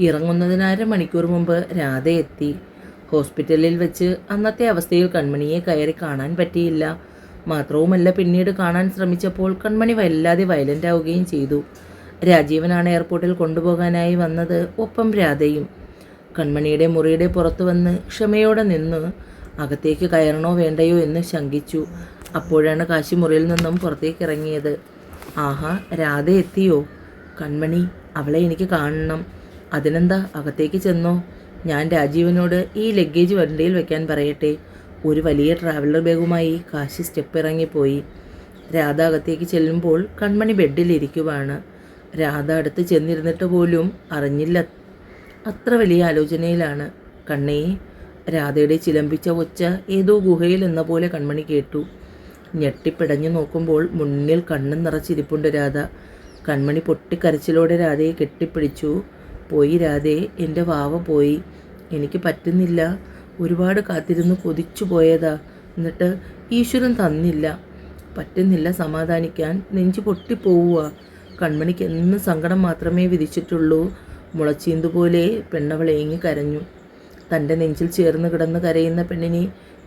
ഇറങ്ങുന്നതിന് അരമണിക്കൂർ മുമ്പ് രാധ എത്തി. ഹോസ്പിറ്റലിൽ വെച്ച് അന്നത്തെ അവസ്ഥയിൽ കൺമണിയെ കയറി കാണാൻ പറ്റിയില്ല. മാത്രവുമല്ല, പിന്നീട് കാണാൻ ശ്രമിച്ചപ്പോൾ കൺമണി വല്ലാതെ വയലൻ്റ് ആവുകയും ചെയ്തു. രാജീവനാണ് എയർപോർട്ടിൽ കൊണ്ടുപോകാനായി വന്നത്, ഒപ്പം രാധയും. കൺമണിയുടെ മുറിയുടെ പുറത്തു വന്ന് ക്ഷമയോടെ നിന്ന് അകത്തേക്ക് കയറണോ വേണ്ടയോ എന്ന് ശങ്കിച്ചു. അപ്പോഴാണ് കാശി മുറിയിൽ നിന്നും പുറത്തേക്ക് ഇറങ്ങിയത്. ആഹാ, രാധ എത്തിയോ? കൺമണി, അവളെ എനിക്ക് കാണണം. അതിനെന്താ, അകത്തേക്ക് ചെന്നോ. ഞാൻ രാജീവനോട് ഈ ലഗേജ് വണ്ടിയിൽ വെക്കാൻ പറയട്ടെ. ഒരു വലിയ ട്രാവലർ ബാഗുമായി കാശി സ്റ്റെപ്പ് ഇറങ്ങിപ്പോയി. രാധ അകത്തേക്ക് ചെല്ലുമ്പോൾ കൺമണി ബെഡിലിരിക്കുവാണ്. രാധ അടുത്ത് ചെന്നിരുന്നിട്ട് പോലും അറിഞ്ഞില്ല. അത്ര വലിയ ആലോചനയിലാണ്. കണ്ണേ, രാധയുടെ ചിലമ്പിച്ച ഒച്ച ഏതോ ഗുഹയിൽ എന്ന പോലെ കൺമണി കേട്ടു. ഞെട്ടിപ്പിടഞ്ഞു നോക്കുമ്പോൾ മുന്നിൽ കണ്ണും നിറച്ചിരിപ്പുണ്ട് രാധ. കൺമണി പൊട്ടിക്കരച്ചിലോടെ രാധയെ കെട്ടിപ്പിടിച്ചു. പോയി രാധേ, എൻ്റെ വാവ പോയി. എനിക്ക് പറ്റുന്നില്ല. ഒരുപാട് കാത്തിരുന്ന് കൊതിച്ചു പോയതാ. എന്നിട്ട് ഈശ്വരൻ തന്നില്ല. പറ്റുന്നില്ല സമാധാനിക്കാൻ. നെഞ്ചു പൊട്ടിപ്പോവുക. കൺമണിക്ക് എന്നും സങ്കടം മാത്രമേ വിധിച്ചിട്ടുള്ളൂ. മുളച്ചീന്തുപോലെ പെണ്ണവൾ ഏങ്ങി കരഞ്ഞു. തൻ്റെ നെഞ്ചിൽ ചേർന്ന് കിടന്ന് കരയുന്ന പെണ്ണിനെ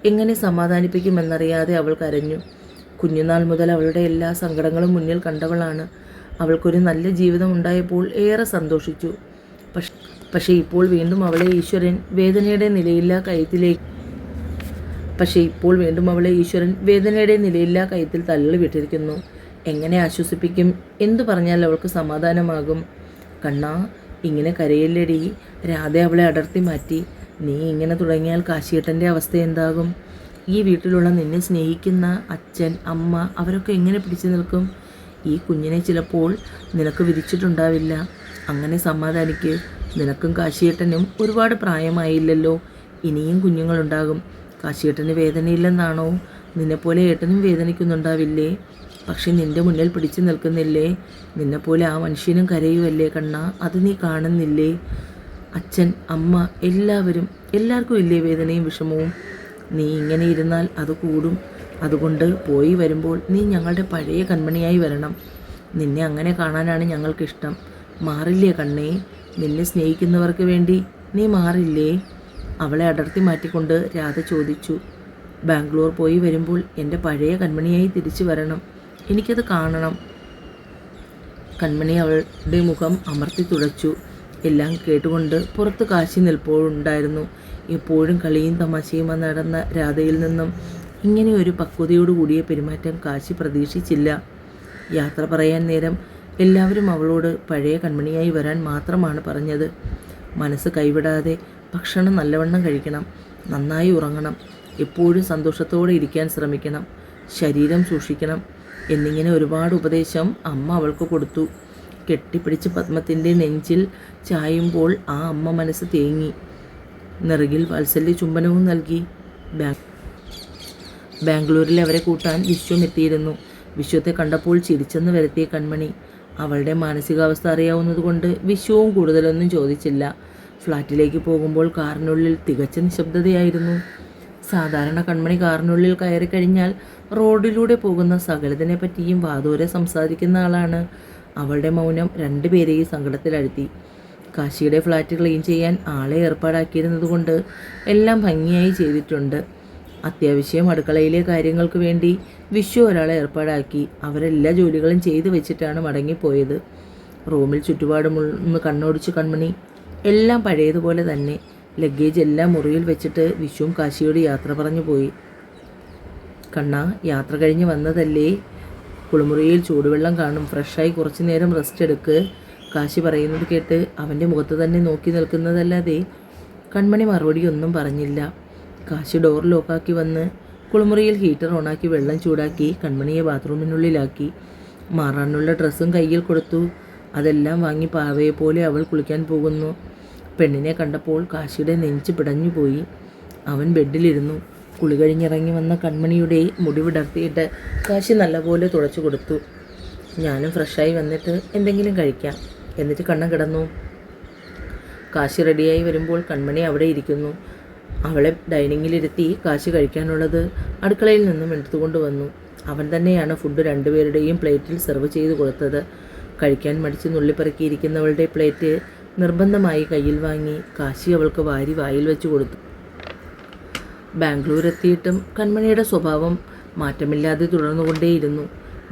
എങ്ങനെ സമാധാനിപ്പിക്കുമെന്നറിയാതെ അവൾ കരഞ്ഞു. കുഞ്ഞുനാൾ മുതൽ അവളുടെ എല്ലാ സങ്കടങ്ങളും മുന്നിൽ കണ്ടവളാണ്. അവൾക്കൊരു നല്ല ജീവിതം ഉണ്ടായപ്പോൾ ഏറെ സന്തോഷിച്ചു. പക്ഷേ ഇപ്പോൾ വീണ്ടും അവളെ ഈശ്വരൻ വേദനയുടെ നിലയില്ലാ കയത്തിൽ തള്ളി വിട്ടിരിക്കുന്നു. എങ്ങനെ ആശ്വസിപ്പിക്കും? എന്തു പറഞ്ഞാൽ അവൾക്ക് സമാധാനമാകും? കണ്ണാ, ഇങ്ങനെ കരയില്ലടി. രാധ അവളെ അടർത്തി മാറ്റി. നീ ഇങ്ങനെ തുടങ്ങിയാൽ കാശിയേട്ടൻ്റെ അവസ്ഥ എന്താകും? ഈ വീട്ടിലുള്ള നിന്നെ സ്നേഹിക്കുന്ന അച്ഛൻ, അമ്മ, അവരൊക്കെ എങ്ങനെ പിടിച്ചു നിൽക്കും? ഈ കുഞ്ഞിനെ ചിലപ്പോൾ നിനക്ക് വിധിച്ചിട്ടുണ്ടാവില്ല. അങ്ങനെ സമാധാനിക്ക്. നിനക്കും കാശിയേട്ടനും ഒരുപാട് പ്രായമായില്ലല്ലോ. ഇനിയും കുഞ്ഞുങ്ങളുണ്ടാകും. കാശിയേട്ടന് വേദനയില്ലെന്നാണോ? നിന്നെപ്പോലെ ഏട്ടനും വേദനിക്കുന്നുണ്ടാവില്ലേ? പക്ഷെ നിൻ്റെ മുന്നിൽ പിടിച്ചു നിൽക്കുന്നില്ലേ? നിന്നെപ്പോലെ ആ മനുഷ്യനും കരയുമല്ലേ കണ്ണാ? അത് നീ കാണുന്നില്ലേ? അച്ഛൻ, അമ്മ, എല്ലാവർക്കും ഇല്ലേ വേദനയും വിഷമവും? നീ ഇങ്ങനെ ഇരുന്നാൽ അത് കൂടും. അതുകൊണ്ട് പോയി വരുമ്പോൾ നീ ഞങ്ങളുടെ പഴയ കൺമണിയായി വരണം. നിന്നെ അങ്ങനെ കാണാനാണ് ഞങ്ങൾക്കിഷ്ടം. മാറില്ലേ കണ്ണേ? നിന്നെ സ്നേഹിക്കുന്നവർക്ക് വേണ്ടി നീ മാറില്ലേ? അവളെ അടർത്തി മാറ്റിക്കൊണ്ട് രാധ ചോദിച്ചു. ബാംഗ്ലൂർ പോയി വരുമ്പോൾ എൻ്റെ പഴയ കൺമണിയായി തിരിച്ചു വരണം. എനിക്കത് കാണണം. കൺമണി അവളുടെ മുഖം അമർത്തി തുടച്ചു. എല്ലാം കേട്ടുകൊണ്ട് പുറത്ത് കാശി നിൽപ്പോഴുണ്ടായിരുന്നു. എപ്പോഴും കളിയും തമാശയും നടന്ന രാധയിൽ നിന്നും ഇങ്ങനെ ഒരു പക്വതയോടു കൂടിയ പെരുമാറ്റം കാശി പ്രതീക്ഷിച്ചില്ല. യാത്ര പറയാൻ നേരം എല്ലാവരും അവളോട് പഴയ കൺമണിയായി വരാൻ മാത്രമാണ് പറഞ്ഞത്. മനസ്സ് കൈവിടാതെ ഭക്ഷണം നല്ലവണ്ണം കഴിക്കണം, നന്നായി ഉറങ്ങണം, എപ്പോഴും സന്തോഷത്തോടെ ഇരിക്കാൻ ശ്രമിക്കണം, ശരീരം സൂക്ഷിക്കണം എന്നിങ്ങനെ ഒരുപാട് ഉപദേശം അമ്മ അവൾക്ക് കൊടുത്തു. കെട്ടിപ്പിടിച്ച് പത്മത്തിൻ്റെ നെഞ്ചിൽ ചായുമ്പോൾ ആ അമ്മ മനസ്സ് തേങ്ങി. നെറുകിൽ വാത്സല്യ ചുംബനവും നൽകി. ബാംഗ്ലൂരിൽ അവരെ കൂട്ടാൻ വിശ്വം എത്തിയിരുന്നു. വിശ്വത്തെ കണ്ടപ്പോൾ ചിരിച്ചെന്ന് വരുത്തിയ കൺമണി. അവളുടെ മാനസികാവസ്ഥ അറിയാവുന്നതുകൊണ്ട് വിശ്വവും കൂടുതലൊന്നും ചോദിച്ചില്ല. ഫ്ലാറ്റിലേക്ക് പോകുമ്പോൾ കാറിനുള്ളിൽ തികച്ച നിശബ്ദതയായിരുന്നു. സാധാരണ കൺമണി കാറിനുള്ളിൽ കയറി കഴിഞ്ഞാൽ റോഡിലൂടെ പോകുന്ന സകലതിനെ പറ്റിയും വാതോരെ സംസാരിക്കുന്ന ആളാണ്. അവളുടെ മൗനം രണ്ടുപേരെയും സങ്കടത്തിലഴുത്തി. കാശിയുടെ ഫ്ലാറ്റ് ക്ലീൻ ചെയ്യാൻ ആളെ ഏർപ്പാടാക്കിയിരുന്നതുകൊണ്ട് എല്ലാം ഭംഗിയായി ചെയ്തിട്ടുണ്ട്. അത്യാവശ്യം അടുക്കളയിലെ കാര്യങ്ങൾക്ക് വേണ്ടി വിശ്വ ഒരാളെ ഏർപ്പാടാക്കി. അവരെല്ലാ ജോലികളും ചെയ്തു വെച്ചിട്ടാണ് മടങ്ങിപ്പോയത്. റൂമിൽ ചുറ്റുപാടുമൊന്ന് കണ്ണോടിച്ചു കൺമണി. എല്ലാം പഴയതുപോലെ തന്നെ. ലഗേജ് എല്ലാം മുറിയിൽ വെച്ചിട്ട് വിശ്വവും കാശിയോട് യാത്ര പറഞ്ഞു പോയി. കണ്ണാ, യാത്ര കഴിഞ്ഞ് വന്നതല്ലേ? കുളിമുറിയിൽ ചൂടുവെള്ളം കാണും. ഫ്രഷായി കുറച്ചു നേരം റെസ്റ്റ് എടുക്ക്. കാശി പറയുന്നത് കേട്ട് അവൻ്റെ മുഖത്ത് തന്നെ നോക്കി നിൽക്കുന്നതല്ലാതെ കൺമണി മറുപടിയൊന്നും പറഞ്ഞില്ല. കാശി ഡോർ ലോക്കാക്കി വന്ന് കുളിമുറിയിൽ ഹീറ്റർ ഓണാക്കി വെള്ളം ചൂടാക്കി കൺമണിയെ ബാത്റൂമിനുള്ളിലാക്കി. മാറാനുള്ള ഡ്രസ്സും കയ്യിൽ കൊടുത്തു. അതെല്ലാം വാങ്ങി പാവയെ പോലെ അവൾ കുളിക്കാൻ പോകുന്നു. പെണ്ണിനെ കണ്ടപ്പോൾ കാശിയുടെ നെഞ്ച് പിടഞ്ഞുപോയി. അവൻ ബെഡിലിരുന്നു. കുളി കഴിഞ്ഞിറങ്ങി വന്ന കൺമണിയുടെ മുടി വിടർത്തിയിട്ട് കാശി നല്ലപോലെ തുടച്ചു കൊടുത്തു. ഞാനും ഫ്രഷായി വന്നിട്ട് എന്തെങ്കിലും കഴിക്കാം, എന്നിട്ട് കണ്ണം കിടന്നു. കാശി റെഡിയായി വരുമ്പോൾ കൺമണി അവിടെ ഇരിക്കുന്നു. അവളെ ഡൈനിങ്ങിലിരുത്തി കാശി കഴിക്കാനുള്ളത് അടുക്കളയിൽ നിന്നും എടുത്തുകൊണ്ട് വന്നു. അവൻ തന്നെയാണ് ഫുഡ് രണ്ടുപേരുടെയും പ്ലേറ്റിൽ സെർവ് ചെയ്ത് കൊടുത്തത്. കഴിക്കാൻ മടിച്ച് നുള്ളിപ്പറക്കിയിരിക്കുന്നവളുടെ പ്ലേറ്റ് നിർബന്ധമായി കയ്യിൽ വാങ്ങി കാശി അവൾക്ക് വാരി വായിൽ വെച്ച് കൊടുത്തു. ബാംഗ്ലൂർ എത്തിയിട്ടും കൺമണിയുടെ സ്വഭാവം മാറ്റമില്ലാതെ തുടർന്നുകൊണ്ടേയിരുന്നു.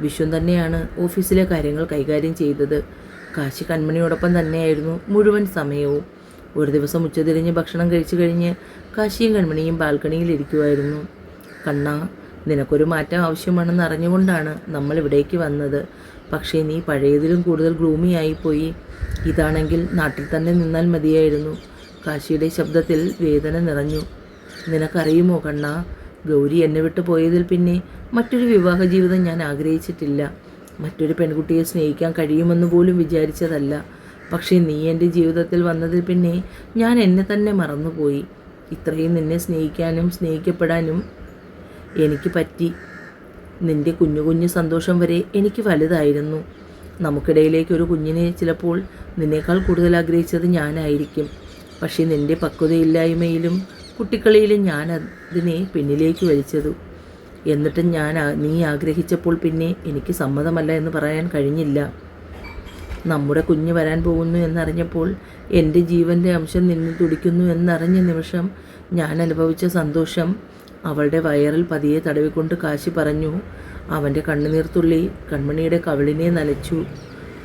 വിശ്വം തന്നെയാണ് ഓഫീസിലെ കാര്യങ്ങൾ കൈകാര്യം ചെയ്തത്. കാശി കൺമണിയോടൊപ്പം തന്നെയായിരുന്നു മുഴുവൻ സമയവും. ഒരു ദിവസം ഉച്ചതിരിഞ്ഞ് ഭക്ഷണം കഴിച്ചു കഴിഞ്ഞ് കാശിയും കൺമണിയും ബാൽക്കണിയിൽ ഇരിക്കുമായിരുന്നു. കണ്ണാ, നിനക്കൊരു മാറ്റം ആവശ്യമാണെന്ന് അറിഞ്ഞുകൊണ്ടാണ് നമ്മൾ ഇവിടേക്ക് വന്നത്. പക്ഷേ നീ പഴയതിലും കൂടുതൽ ഗ്ലൂമിയായിപ്പോയി. ഇതാണെങ്കിൽ നാട്ടിൽ തന്നെ നിന്നാൽ മതിയായിരുന്നു. കാശിയുടെ ശബ്ദത്തിൽ വേദന നിറഞ്ഞു. നിനക്കറിയുമോ കണ്ണാ, ഗൗരി എന്നെ വിട്ടു പോയതിൽ പിന്നെ മറ്റൊരു വിവാഹ ജീവിതം ഞാൻ ആഗ്രഹിച്ചിട്ടില്ല. മറ്റൊരു പെൺകുട്ടിയെ സ്നേഹിക്കാൻ കഴിയുമെന്ന് പോലും വിചാരിച്ചതല്ല. പക്ഷേ നീ എൻ്റെ ജീവിതത്തിൽ വന്നതിൽ പിന്നെ ഞാൻ എന്നെ തന്നെ മറന്നുപോയി. ഇത്രയും നിന്നെ സ്നേഹിക്കാനും സ്നേഹിക്കപ്പെടാനും എനിക്ക് പറ്റി. നിൻ്റെ കുഞ്ഞു കുഞ്ഞു സന്തോഷം വരെ എനിക്ക് വലുതായിരുന്നു. നമുക്കിടയിലേക്ക് ഒരു കുഞ്ഞിനെ ചിലപ്പോൾ നിന്നേക്കാൾ കൂടുതൽ ആഗ്രഹിച്ചത് ഞാനായിരിക്കും. പക്ഷേ നിൻ്റെ പക്വതയില്ലായ്മയിലും കുട്ടിക്കളിയിലും ഞാൻ അതിനെ പിന്നിലേക്ക് വലിച്ചതു. എന്നിട്ടും നീ ആഗ്രഹിച്ചപ്പോൾ പിന്നെ എനിക്ക് സമ്മതമല്ല എന്ന് പറയാൻ കഴിഞ്ഞില്ല. നമ്മുടെ കുഞ്ഞ് വരാൻ പോകുന്നു എന്നറിഞ്ഞപ്പോൾ എൻ്റെ ജീവൻ്റെ അംശം നിന്നിൽ തുടിക്കുന്നു എന്നറിഞ്ഞ നിമിഷം ഞാൻ അനുഭവിച്ച സന്തോഷം അവളുടെ വയറിൽ പതിയെ തടവിക്കൊണ്ട് കാശി പറഞ്ഞു. അവൻ്റെ കണ്ണുനീർത്തുള്ളി കൺമണിയുടെ കവിളിനെ നനച്ചു.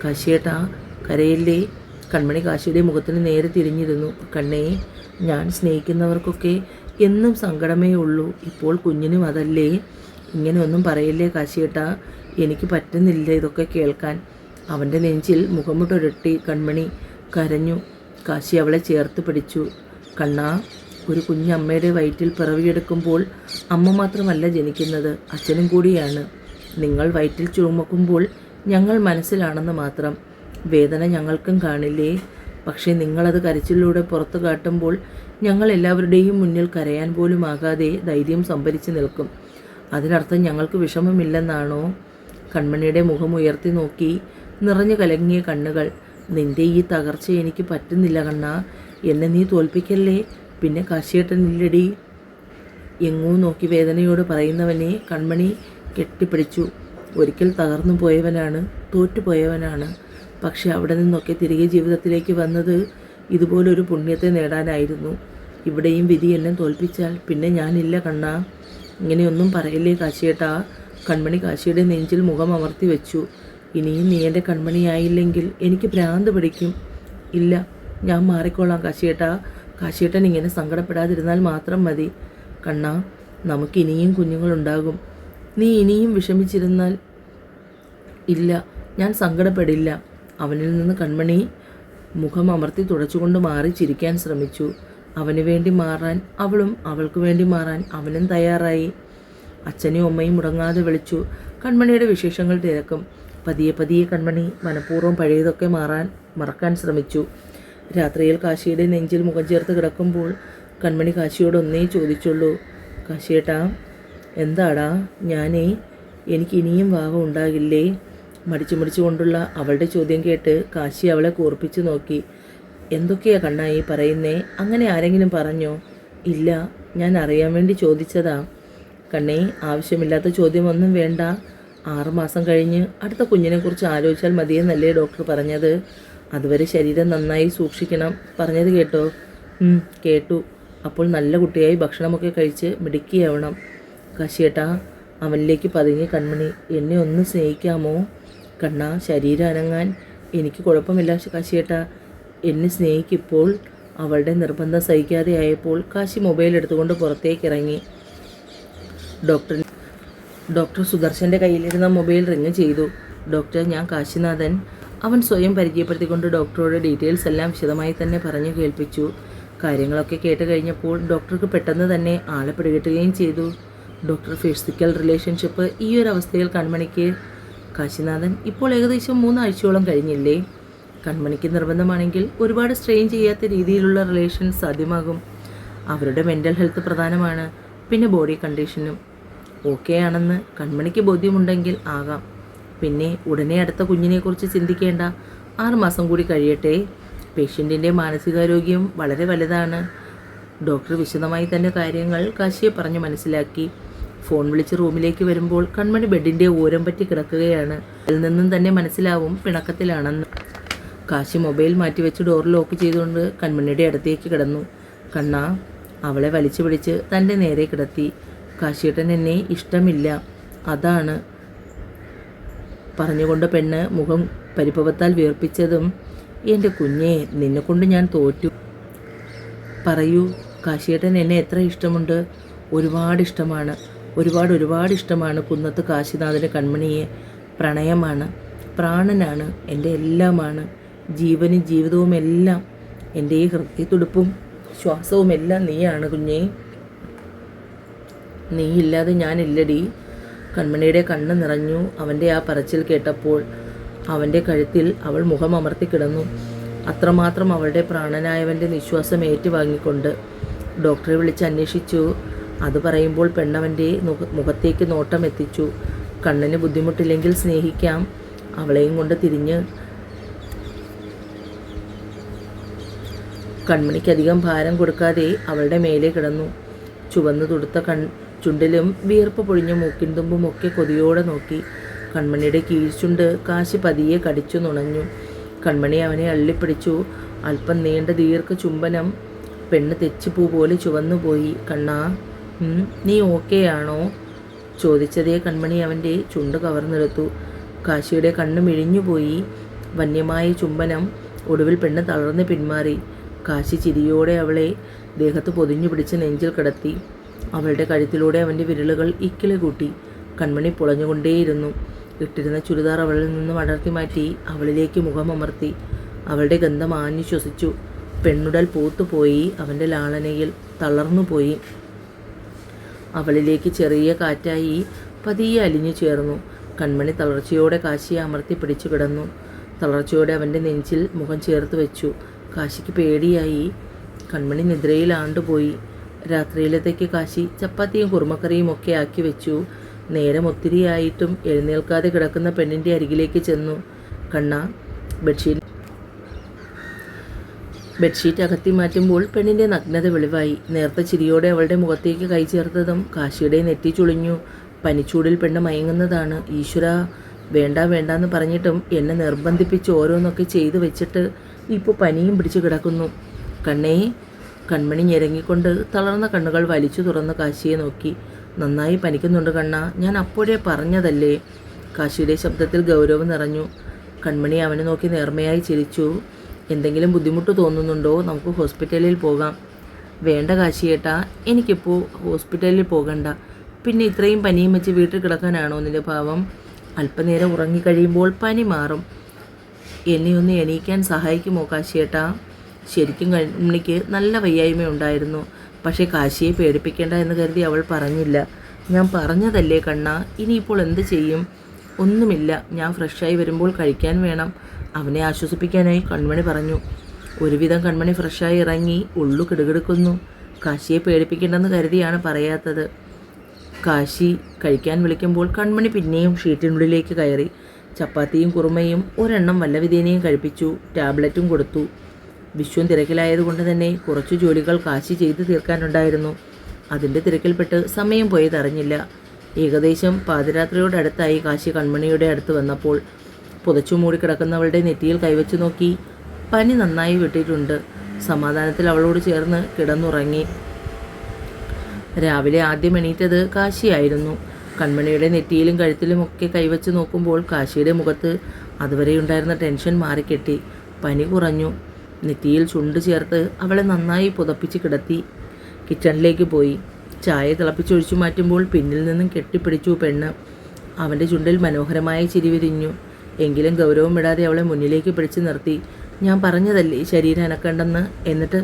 കാശിയേട്ടാ, കരയില്ലേ? കൺമണി കാശിയുടെ മുഖത്തിന് നേരെ തിരിഞ്ഞിരുന്നു. കണ്ണേ, ഞാൻ സ്നേഹിക്കുന്നവർക്കൊക്കെ എന്നും സങ്കടമേ ഉള്ളൂ. ഇപ്പോൾ കുഞ്ഞിനും അതല്ലേ? ഇങ്ങനെ ഒന്നും പറയില്ലേ കാശിയേട്ടാ, എനിക്ക് പറ്റുന്നില്ല ഇതൊക്കെ കേൾക്കാൻ. അവൻ്റെ നെഞ്ചിൽ മുഖമുട്ടൊരട്ടി കൺമണി കരഞ്ഞു. കാശി അവളെ ചേർത്ത് പിടിച്ചു. കണ്ണാ, ഒരു കുഞ്ഞമ്മയുടെ വയറ്റിൽ പിറവിയെടുക്കുമ്പോൾ അമ്മ മാത്രമല്ല ജനിക്കുന്നത്, അച്ഛനും കൂടിയാണ്. നിങ്ങൾ വയറ്റിൽ ചുമക്കുമ്പോൾ ഞങ്ങൾ മനസ്സിലാണെന്ന് മാത്രം. വേദന ഞങ്ങൾക്കും കാണില്ലേ? പക്ഷേ നിങ്ങളത് കരച്ചിലൂടെ പുറത്തു കാട്ടുമ്പോൾ ഞങ്ങൾ എല്ലാവരുടെയും മുന്നിൽ കരയാൻ പോലും ആകാതെ ധൈര്യം സംഭരിച്ച് നിൽക്കും. അതിനർത്ഥം ഞങ്ങൾക്ക് വിഷമമില്ലെന്നാണോ? കൺമണിയുടെ മുഖം ഉയർത്തി നോക്കി നിറഞ്ഞു കലങ്ങിയ കണ്ണുകൾ. നിൻ്റെ ഈ തകർച്ച എനിക്ക് പറ്റുന്നില്ല കണ്ണാ, എന്നെ നീ തോൽപ്പിക്കല്ലേ. പിന്നെ കാശിയേട്ടനില്ലടി. എങ്ങോ നോക്കി വേദനയോട് പറയുന്നവനെ കൺമണി കെട്ടിപ്പിടിച്ചു. ഒരിക്കൽ തകർന്നു പോയവനാണ്, തോറ്റുപോയവനാണ്. പക്ഷെ അവിടെ നിന്നൊക്കെ തിരികെ ജീവിതത്തിലേക്ക് വന്നത് ഇതുപോലൊരു പുണ്യത്തെ നേടാനായിരുന്നു. ഇവിടെയും വിധി എന്നെ തോൽപ്പിച്ചാൽ പിന്നെ ഞാനില്ല കണ്ണാ. ഇങ്ങനെയൊന്നും പറയല്ലേ കാശിയേട്ടാ. കൺമണി കാശിയുടെ നെഞ്ചിൽ മുഖം അമർത്തി വെച്ചു. ഇനിയും നീ എൻ്റെ കൺമണിയായില്ലെങ്കിൽ എനിക്ക് ഭ്രാന്ത് പിടിക്കും. ഇല്ല, ഞാൻ മാറിക്കോളാം കാശിയേട്ടാ. കാശിയേട്ടൻ ഇങ്ങനെ സങ്കടപ്പെടാതിരുന്നാൽ മാത്രം മതി. കണ്ണാ, നമുക്കിനിയും കുഞ്ഞുങ്ങളുണ്ടാകും. നീ ഇനിയും വിഷമിച്ചിരുന്നാൽ ഇല്ല, ഞാൻ സങ്കടപ്പെടില്ല. അവനിൽ നിന്ന് കൺമണി മുഖം അമർത്തി തുടച്ചുകൊണ്ട് മാറി ചിരിക്കാൻ ശ്രമിച്ചു. അവന് വേണ്ടി മാറാൻ അവളും അവൾക്ക് വേണ്ടി മാറാൻ അവനും തയ്യാറായി. അച്ഛനെയും അമ്മയും മുടങ്ങാതെ വിളിച്ചു. കൺമണിയുടെ വിശേഷങ്ങൾ തിരക്കും. പതിയെ പതിയെ കൺമണി മനഃപൂർവ്വം പഴയതൊക്കെ മറക്കാൻ ശ്രമിച്ചു. രാത്രിയിൽ കാശിയുടെ നെഞ്ചിൽ മുഖം ചേർത്ത് കിടക്കുമ്പോൾ കൺമണി കാശിയോട് ഒന്നേ ചോദിച്ചുള്ളൂ. കാശിയേട്ടാ, എന്താടാ? എനിക്ക് ഇനിയും വാവ ഉണ്ടാകില്ലേ? മടിച്ചു കൊണ്ടുള്ള അവളുടെ ചോദ്യം കേട്ട് കാശി അവളെ കൂർപ്പിച്ചു നോക്കി. എന്തൊക്കെയാ കണ്ണായി പറയുന്നേ? അങ്ങനെ ആരെങ്കിലും പറഞ്ഞോ? ഇല്ല, ഞാൻ അറിയാൻ വേണ്ടി ചോദിച്ചതാ. കണ്ണേ, ആവശ്യമില്ലാത്ത ചോദ്യമൊന്നും വേണ്ട. 6 മാസം കഴിഞ്ഞ് അടുത്ത കുഞ്ഞിനെക്കുറിച്ച് ആലോചിച്ചാൽ മതിയെന്നല്ലേ ഡോക്ടർ പറഞ്ഞത്? അതുവരെ ശരീരം നന്നായി സൂക്ഷിക്കണം പറഞ്ഞത് കേട്ടോ? കേട്ടു. അപ്പോൾ നല്ല കുട്ടിയായി ഭക്ഷണമൊക്കെ കഴിച്ച് മിടുക്കിയാവണം. കാശിയേട്ടാ, അവനിലേക്ക് പതുങ്ങി കൺമണി. എന്നെ ഒന്ന് സ്നേഹിക്കാമോ? കണ്ണാ, ശരീരം അനങ്ങാൻ എനിക്ക് കുഴപ്പമില്ല കാശിയേട്ടാ, എന്നെ സ്നേഹിക്കിപ്പോൾ. അവളുടെ നിർബന്ധം സഹിക്കാതെ ആയപ്പോൾ കാശി മൊബൈൽ എടുത്തുകൊണ്ട് പുറത്തേക്ക് ഇറങ്ങി. ഡോക്ടർ സുദർശൻ്റെ കയ്യിലിരുന്ന മൊബൈൽ റിങ് ചെയ്തു. ഡോക്ടർ, ഞാൻ കാശിനാഥൻ. അവൻ സ്വയം പരിചയപ്പെടുത്തിക്കൊണ്ട് ഡോക്ടറോട് ഡീറ്റെയിൽസ് എല്ലാം വിശദമായി തന്നെ പറഞ്ഞു കേൾപ്പിച്ചു. കാര്യങ്ങളൊക്കെ കേട്ട് കഴിഞ്ഞപ്പോൾ ഡോക്ടർക്ക് പെട്ടെന്ന് തന്നെ ആളെ പിടികിട്ടുകയും ചെയ്തു. ഡോക്ടർ, ഫിസിക്കൽ റിലേഷൻഷിപ്പ് ഈ ഒരു അവസ്ഥയിൽ കൺമണിക്ക്? കാശിനാഥൻ, ഇപ്പോൾ ഏകദേശം 3 ആഴ്ചയോളം കഴിഞ്ഞില്ലേ? കൺമണിക്ക് നിർബന്ധമാണെങ്കിൽ ഒരുപാട് സ്ട്രെയിൻ ചെയ്യാത്ത രീതിയിലുള്ള റിലേഷൻ സാധ്യമാകും. അവരുടെ മെൻ്റൽ ഹെൽത്ത് പ്രധാനമാണ്, പിന്നെ ബോഡി കണ്ടീഷനും ഓക്കെ ആണെന്ന് കൺമണിക്ക് ബോധ്യമുണ്ടെങ്കിൽ ആകാം. പിന്നെ ഉടനെ അടുത്ത കുഞ്ഞിനെക്കുറിച്ച് ചിന്തിക്കേണ്ട. 6 മാസം കൂടി കഴിയട്ടെ. പേഷ്യൻറ്റിൻ്റെ മാനസികാരോഗ്യം വളരെ വലുതാണ്. ഡോക്ടർ വിശദമായി തന്നെ കാര്യങ്ങൾ കാശിയെ പറഞ്ഞ് മനസ്സിലാക്കി. ഫോൺ വിളിച്ച് റൂമിലേക്ക് വരുമ്പോൾ കൺമണി ബെഡിൻ്റെ ഓരം പറ്റി കിടക്കുകയാണ്. അതിൽ നിന്നും തന്നെ മനസ്സിലാവും പിണക്കത്തിലാണെന്ന്. കാശി മൊബൈൽ മാറ്റിവെച്ച് ഡോർ ലോക്ക് ചെയ്തുകൊണ്ട് കൺമണിയുടെ അടുത്തേക്ക് കിടന്നു. കണ്ണാ, അവളെ വലിച്ചു പിടിച്ച് തൻ്റെ നേരെ കിടത്തി. കാശിയേട്ടൻ എന്നെ ഇഷ്ടമില്ല, അതാണ് പറഞ്ഞുകൊണ്ട് പെണ്ണ് മുഖം പരിഭവത്താൽ വീർപ്പിച്ചതും, എൻ്റെ കുഞ്ഞെ, നിന്നെക്കൊണ്ട് ഞാൻ തോറ്റു. പറയൂ, കാശിയേട്ടൻ എന്നെ എത്ര ഇഷ്ടമുണ്ട്? ഒരുപാട് ഇഷ്ടമാണ്, ഒരുപാട് ഇഷ്ടമാണ്. കുന്നത്ത് കാശിനാഥന് കൺമണിയെ പ്രണയമാണ്, പ്രാണനാണ്, എൻ്റെ എല്ലാമാണ്. ജീവനും ജീവിതവും എല്ലാം, എൻ്റെ ഈ ഹൃദയത്തുടുപ്പും ശ്വാസവും എല്ലാം നീയാണ് കുഞ്ഞേ. നീയില്ലാതെ ഞാനില്ലടി. കൺമണിയുടെ കണ്ണ് നിറഞ്ഞു അവൻ്റെ ആ പറച്ചിൽ കേട്ടപ്പോൾ. അവൻ്റെ കഴുത്തിൽ അവൾ മുഖം അമർത്തി കിടന്നു. അത്രമാത്രം അവളുടെ പ്രാണനായവൻ്റെ നിശ്വാസം ഏറ്റുവാങ്ങിക്കൊണ്ട് ഡോക്ടറെ വിളിച്ച് അന്വേഷിച്ചു. അത് പറയുമ്പോൾ പെണ്ണവൻ്റെ മുഖത്തേക്ക് നോട്ടം എത്തിച്ചു. കണ്ണിന് ബുദ്ധിമുട്ടില്ലെങ്കിൽ സ്നേഹിക്കാം. അവളെയും കൊണ്ട് തിരിഞ്ഞ് കൺമണിക്കധികം ഭാരം കൊടുക്കാതെ അവളുടെ മേലെ കിടന്നു. ചുവന്നു തുടുത്ത ചുണ്ടിലും വിയർപ്പ് പൊഴിഞ്ഞ മൂക്കിൻ തുമ്പും ഒക്കെ കൊതിയോടെ നോക്കി. കൺമണിയുടെ കീഴ്ചുണ്ട് കാശി പതിയെ കടിച്ചു നുണഞ്ഞു. കൺമണി അവനെ അള്ളിപ്പിടിച്ചു. അല്പം നീണ്ട ദീർഘചുംബനം. പെണ്ണ് തെച്ചിപ്പൂ പോലെ ചുവന്നുപോയി. കണ്ണാ, നീ ഓക്കെയാണോ ചോദിച്ചതേ കൺമണി അവൻ്റെ ചുണ്ട് കവർന്നെടുത്തു. കാശിയുടെ കണ്ണ് മിഴിഞ്ഞുപോയി. വന്യമായ ചുംബനം. ഒടുവിൽ പെണ്ണ് തളർന്ന് പിന്മാറി. കാശി ചിരിയോടെ അവളെ ദേഹത്ത് പൊതിഞ്ഞു പിടിച്ച് നെഞ്ചിൽ കിടത്തി. അവളുടെ കഴുത്തിലൂടെ അവൻ്റെ വിരലുകൾ ഇക്കിളി കൂട്ടി. കൺമണി പുളഞ്ഞുകൊണ്ടേയിരുന്നു. ഇട്ടിരുന്ന ചുരിദാർ അവളിൽ നിന്നും അടർത്തി മാറ്റി അവളിലേക്ക് മുഖമമർത്തി. അവളുടെ ഗന്ധം ആഞ്ഞു ശ്വസിച്ചു. പെണ്ണുടൽ പൂത്തുപോയി. അവൻ്റെ ലാളനയിൽ തളർന്നുപോയി. അവളിലേക്ക് ചെറിയ കാറ്റായി പതിയെ അലിഞ്ഞു ചേർന്നു. കൺമണി തളർച്ചയോടെ കാശിയെ അമർത്തി പിടിച്ചു കിടന്നു. തളർച്ചയോടെ അവൻ്റെ നെഞ്ചിൽ മുഖം ചേർത്ത് വെച്ചു. കാശിക്ക് പേടിയായി. കൺമണി നിദ്രയിൽ ആണ്ടുപോയി. രാത്രിയിലത്തേക്ക് കാശി ചപ്പാത്തിയും കുറുമക്കറിയും ഒക്കെ ആക്കി വെച്ചു. നേരം ഒത്തിരിയായിട്ടും എഴുന്നേൽക്കാതെ കിടക്കുന്ന പെണ്ണിൻ്റെ അരികിലേക്ക് ചെന്നു. കണ്ണ, ബെഡ്ഷീറ്റ് അകത്തി മാറ്റുമ്പോൾ പെണ്ണിൻ്റെ നഗ്നത വെളിവായി. നേർത്ത ചിരിയോടെ അവളുടെ മുഖത്തേക്ക് കൈ ചേർത്തതും കാശിയുടെ നെറ്റി ചുളിഞ്ഞു. പനിച്ചൂടിൽ പെണ്ണ് മയങ്ങുന്നതാണ്. ഈശ്വര, വേണ്ടാന്ന് പറഞ്ഞിട്ടും എന്നെ നിർബന്ധിപ്പിച്ച് ഓരോന്നൊക്കെ ചെയ്തു വെച്ചിട്ട് ഇപ്പോൾ പനിയും പിടിച്ചു കിടക്കുന്നു. കണ്ണേ. കൺമണി ഞെരങ്ങിക്കൊണ്ട് തളർന്ന കണ്ണുകൾ വലിച്ചു തുറന്ന് കാശിയെ നോക്കി. നന്നായി പനിക്കുന്നുണ്ട് കണ്ണ, ഞാൻ അപ്പോഴേ പറഞ്ഞതല്ലേ. കാശിയുടെ ശബ്ദത്തിൽ ഗൗരവം നിറഞ്ഞു. കൺമണി അവനെ നോക്കി നേർമയായി ചിരിച്ചു. എന്തെങ്കിലും ബുദ്ധിമുട്ട് തോന്നുന്നുണ്ടോ? നമുക്ക് ഹോസ്പിറ്റലിൽ പോകാം. വേണ്ട കാശിയേട്ടാ, എനിക്കിപ്പോൾ ഹോസ്പിറ്റലിൽ പോകണ്ട. പിന്നെ ഇത്രയും പനിയും വെച്ച് വീട്ടിൽ കിടക്കാനാണോ നിന്റെ ഭാവം? അല്പനേരം ഉറങ്ങിക്കഴിയുമ്പോൾ പനി മാറും. എന്നെ ഒന്ന് എണീക്കാൻ സഹായിക്കുമോ കാശിയേട്ടാ? ശരിക്കും കൺമണിക്ക് നല്ല വയ്യായ്മയുണ്ടായിരുന്നു. പക്ഷേ കാശിയെ പേടിപ്പിക്കേണ്ട എന്ന് കരുതി അവൾ പറഞ്ഞില്ല. ഞാൻ പറഞ്ഞതല്ലേ കണ്ണ, ഇനിയിപ്പോൾ എന്ത് ചെയ്യും? ഒന്നുമില്ല, ഞാൻ ഫ്രഷായി വരുമ്പോൾ കഴിക്കാൻ വേണം. അവനെ ആശ്വസിപ്പിക്കാനായി കൺമണി പറഞ്ഞു. ഒരുവിധം കൺമണി ഫ്രഷായി ഇറങ്ങി. ഉള്ളു കിടുകിടുക്കുന്നു. കാശിയെ പേടിപ്പിക്കേണ്ടെന്ന് കരുതിയാണ് പറയാത്തത്. കാശി കഴിക്കാൻ വിളിക്കുമ്പോൾ കൺമണി പിന്നെയും ഷീറ്റിനുള്ളിലേക്ക് കയറി. ചപ്പാത്തിയും കുറുമയും ഒരെണ്ണം വല്ലവിധേനയും കഴിപ്പിച്ചു. ടാബ്ലറ്റും കൊടുത്തു. വിശ്വം തിരക്കിലായതുകൊണ്ട് തന്നെ കുറച്ചു ജോലികൾ കാശി ചെയ്തു തീർക്കാനുണ്ടായിരുന്നു. അതിൻ്റെ തിരക്കിൽപ്പെട്ട് സമയം പോയതറിഞ്ഞില്ല. ഏകദേശം പാതിരാത്രിയോടടുത്തായി കാശി കൺമണിയുടെ അടുത്ത് വന്നപ്പോൾ പുതച്ചു മൂടി കിടക്കുന്നവളുടെ നെറ്റിയിൽ കൈവച്ചു നോക്കി. പനി നന്നായി വിട്ടിട്ടുണ്ട്. സമാധാനത്തിൽ അവളോട് ചേർന്ന് കിടന്നുറങ്ങി. രാവിലെ ആദ്യം എണീറ്റത് കാശിയായിരുന്നു. കൺമണിയുടെ നെറ്റിയിലും കഴുത്തിലുമൊക്കെ കൈവച്ച് നോക്കുമ്പോൾ കാശിയുടെ മുഖത്ത് അതുവരെയുണ്ടായിരുന്ന ടെൻഷൻ മാറിക്കെട്ടി. പനി കുറഞ്ഞു. നെറ്റിയിൽ ചുണ്ട് ചേർത്ത് അവളെ നന്നായി പുതപ്പിച്ച് കിടത്തി. കിച്ചണിലേക്ക് പോയി. ചായ തിളപ്പിച്ചൊഴിച്ചു മാറ്റുമ്പോൾ പിന്നിൽ നിന്നും കെട്ടിപ്പിടിച്ചു പെണ്ണ്. അവൻ്റെ ചുണ്ടിൽ മനോഹരമായ ചിരി വിരിഞ്ഞു. എങ്കിലും ഗൗരവം വിടാതെ അവളെ മുന്നിലേക്ക് പിടിച്ചു നിർത്തി. ഞാൻ പറഞ്ഞതല്ലേ ശരീരം അനക്കണ്ടെന്ന്. എന്നിട്ട്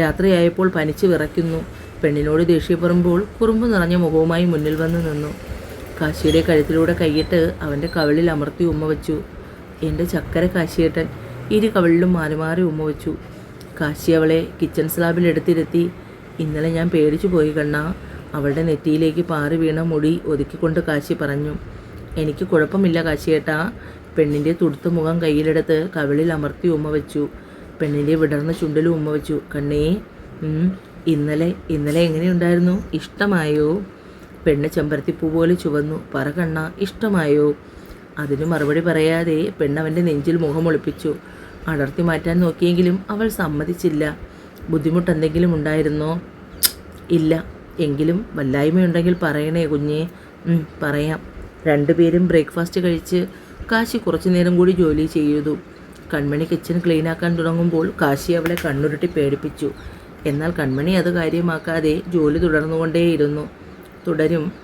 രാത്രിയായപ്പോൾ പനിച്ച് വിറയ്ക്കുന്നു. പെണ്ണിനോട് ദേഷ്യപ്പെടുമ്പോൾ കുറുമ്പ് നിറഞ്ഞ മുഖവുമായി മുന്നിൽ വന്ന് നിന്നു. കാശിയുടെ കഴുത്തിലൂടെ കൈയിട്ട് അവൻ്റെ കവിളിൽ അമർത്തി ഉമ്മ വച്ചു. എൻ്റെ ചക്കര കാശിയേട്ടൻ. ഇരു കവിളിലും മാറി മാറി ഉമ്മ വച്ചു. കാശി അവളെ കിച്ചൺ സ്ലാബിൽ എടുത്തിരുത്തി. ഇന്നലെ ഞാൻ പേടിച്ചു പോയി കണ്ണ. അവളുടെ നെറ്റിയിലേക്ക് പാറി വീണ മുടി ഒതുക്കിക്കൊണ്ട് കാശി പറഞ്ഞു. എനിക്ക് കുഴപ്പമില്ല കാശിയേട്ടാ. പെണ്ണിൻ്റെ തുടുത്ത മുഖം കയ്യിലെടുത്ത് കവിളിൽ അമർത്തി ഉമ്മ വച്ചു. പെണ്ണിൻ്റെ വിടർന്ന ചുണ്ടിലും ഉമ്മ വച്ചു. കണ്ണേ, ഇന്നലെ എങ്ങനെയുണ്ടായിരുന്നു? ഇഷ്ടമായോ? പെണ്ണ് ചെമ്പരത്തിപ്പൂ പോലെ ചുവന്നു. പറ കണ്ണ, ഇഷ്ടമായോ? അതിന് മറുപടി പറയാതെ പെണ്ണവൻ്റെ നെഞ്ചിൽ മുഖമൊളിപ്പിച്ചു. അടർത്തി മാറ്റാൻ നോക്കിയെങ്കിലും അവൾ സമ്മതിച്ചില്ല. ബുദ്ധിമുട്ടെന്തെങ്കിലും ഉണ്ടായിരുന്നോ? ഇല്ല. എങ്കിലും വല്ലായ്മയുണ്ടെങ്കിൽ പറയണേ കുഞ്ഞേ. പറയാം. രണ്ടുപേരും ബ്രേക്ക്ഫാസ്റ്റ് കഴിച്ച് കാശി കുറച്ചു നേരം കൂടി ജോലി ചെയ്തു. കൺമണി കിച്ചൺ ക്ലീനാക്കാൻ തുടങ്ങുമ്പോൾ കാശി അവളെ കണ്ണുരുട്ടി പേടിപ്പിച്ചു. എന്നാൽ കൺമണി അത് കാര്യമാക്കാതെ ജോലി തുടർന്നുകൊണ്ടേയിരുന്നു. തുടരും.